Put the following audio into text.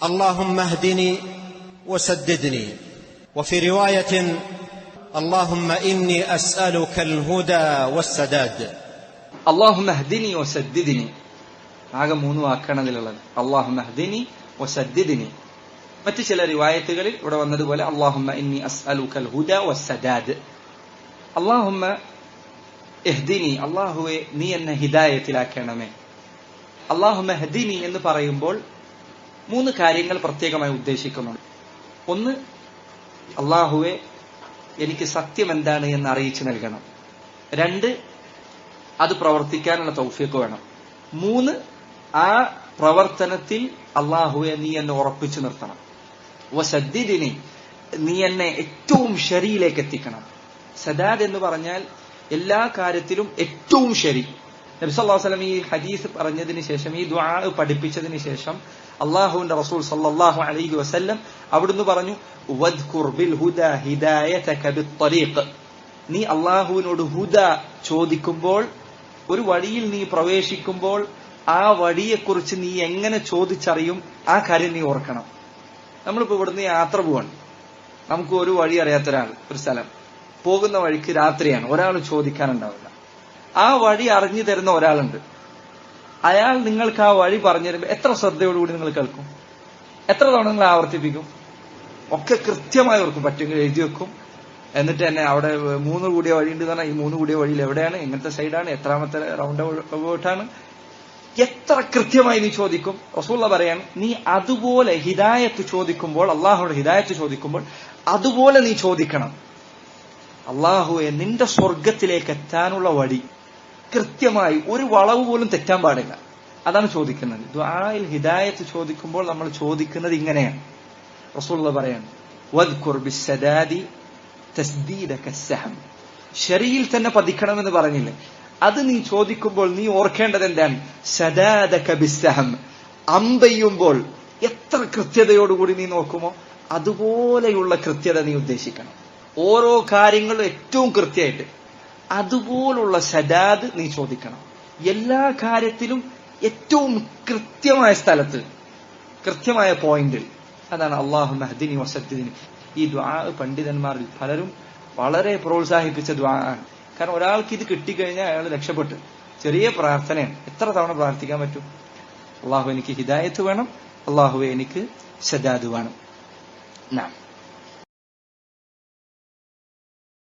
اللهم اهدني وسددني. وفي رواية اللهم إني أسألك الهدى والسداد. اللهم اهدني وسددني. ആകെ 3 വാക്കാണ് അതിലുള്ളത്. اللهم اهدني وسددني. മറ്റു ചില റിവായത്തുകളിൽ ഇവിടെ വന്നതുപോലെ اللهم إني أسألك الهدى والسداد. اللهم اهدني, അല്ലാഹുവേ നീ എന്നെ ഹിദായത്തിലാക്കണമേ. اللهم اهدني എന്ന് പറയുമ്പോൾ 3 കാര്യങ്ങൾ പ്രത്യേകമായി ഉദ്ദേശിക്കുന്നുണ്ട്. ഒന്ന്, അല്ലാഹുവേ എനിക്ക് സത്യം എന്താണ് എന്ന് അറിയിച്ചു നൽകണം. 2, അത് പ്രവർത്തിക്കാനുള്ള തൗഫീഖ് വേണം. 3, ആ പ്രവർത്തനത്തിൽ അല്ലാഹുവേ നീ എന്നെ ഉറപ്പിച്ചു നിർത്തണം. വസദ്ദിദിനി, നീ എന്നെ ഏറ്റവും ശരിയിലേക്ക് എത്തിക്കണം. സദാദ് എന്ന് പറഞ്ഞാൽ എല്ലാ കാര്യത്തിലും ഏറ്റവും ശരി. നബി സല്ലല്ലാഹു അലൈഹി വസല്ലം ഈ ഹദീസ് പറഞ്ഞതിന് ശേഷം, ഈ ദുആ പഠിപ്പിച്ചതിന് ശേഷം അല്ലാഹുവിന്റെ റസൂൽ സല്ലല്ലാഹു അലൈഹി വസല്ലം അവിടുന്ന് പറഞ്ഞു, വദ്കുർ ബിൽ ഹുദാ ഹിദായതക ബിത്ത്വരീഖ്. നീ അല്ലാഹുവിനോട് ഹുദ ചോദിക്കുമ്പോൾ, ഒരു വഴിയിൽ നീ പ്രവേശിക്കുമ്പോൾ ആ വഴിയെക്കുറിച്ച് നീ എങ്ങനെ ചോദിച്ചറിയും, ആ കാര്യം നീ ഓർക്കണം. നമ്മളിപ്പോ ഇവിടുന്ന് യാത്ര പോവാണ്, നമുക്ക് ഒരു വഴി അറിയാത്ത ഒരാൾ, ഒരു സ്ഥലം പോകുന്ന വഴിക്ക് രാത്രിയാണ്, ഒരാൾ ചോദിക്കാനുണ്ടാവില്ല. ആ വഴി അറിഞ്ഞു തരുന്ന ഒരാളുണ്ട്. അയാൾ നിങ്ങൾക്ക് ആ വഴി പറഞ്ഞു തരുമ്പോൾ എത്ര ശ്രദ്ധയോടുകൂടി നിങ്ങൾ കേൾക്കും? എത്ര തവണ നിങ്ങൾ ആവർത്തിപ്പിക്കും? ഒക്കെ കൃത്യമായി ഓർക്കും. പറ്റുമെങ്കിൽ എഴുതി വെക്കും. എന്നിട്ട് തന്നെ അവിടെ 3 കൂടിയ വഴിയുണ്ട് പറഞ്ഞാൽ ഈ 3 കൂടിയ വഴിയിൽ എവിടെയാണ്, എങ്ങനത്തെ സൈഡാണ്, എത്രാമത്തെ റൗണ്ട് അബൌട്ടാണ്, എത്ര കൃത്യമായി നീ ചോദിക്കും. റസൂലുള്ള പറയാണ്, നീ അതുപോലെ ഹിദായത്ത് ചോദിക്കുമ്പോൾ, അള്ളാഹുയുടെ ഹിദായത്ത് ചോദിക്കുമ്പോൾ അതുപോലെ നീ ചോദിക്കണം. അള്ളാഹുവെ നിന്റെ സ്വർഗത്തിലേക്ക് എത്താനുള്ള വഴി കൃത്യമായി ഒരു വളവ് പോലും തെറ്റാൻ പാടില്ല. അതാണ് ചോദിക്കുന്നത്. ദുആയിൽ ഹിദായത്ത് ചോദിക്കുമ്പോൾ നമ്മൾ ചോദിക്കുന്നത് ഇങ്ങനെയാണ്. റസൂലുള്ള പറയാണ്, വദ്കുർ ബിസ്സദാദി തസ്ദീദക സഹം. ശരിയിൽ തന്നെ പതിക്കണമെന്ന് പറഞ്ഞില്ലേ, അത് നീ ചോദിക്കുമ്പോൾ നീ ഓർക്കേണ്ടത് എന്താണ്? സദാദക ബിസ്സഹം. അമ്പെയ്യുമ്പോൾ എത്ര കൃത്യതയോടുകൂടി നീ നോക്കുമോ അതുപോലെയുള്ള കൃത്യത നീ ഉദ്ദേശിക്കണം. ഓരോ കാര്യങ്ങളും ഏറ്റവും കൃത്യമായിട്ട് അതുപോലുള്ള സദാദ് നീ ചോദിക്കണം. എല്ലാ കാര്യത്തിലും ഏറ്റവും കൃത്യമായ സ്ഥലത്ത്, കൃത്യമായ പോയിന്റിൽ. അതാണ് അല്ലാഹുമ്മ ഹ്ദിനി വസദ്ദിനി. ഈ ദുആ പണ്ഡിതന്മാരിൽ പലരും വളരെ പ്രോത്സാഹിപ്പിച്ച ദുആ ആണ്. കാരണം ഒരാൾക്ക് ഇത് കിട്ടിക്കഴിഞ്ഞാൽ അയാൾ രക്ഷപ്പെട്ടു. ചെറിയ പ്രാർത്ഥനയാണ്, എത്ര തവണ പ്രാർത്ഥിക്കാൻ പറ്റും? അല്ലാഹു എനിക്ക് ഹിദായത്ത് വേണം, അല്ലാഹുവേ എനിക്ക് സദാദ് വേണം.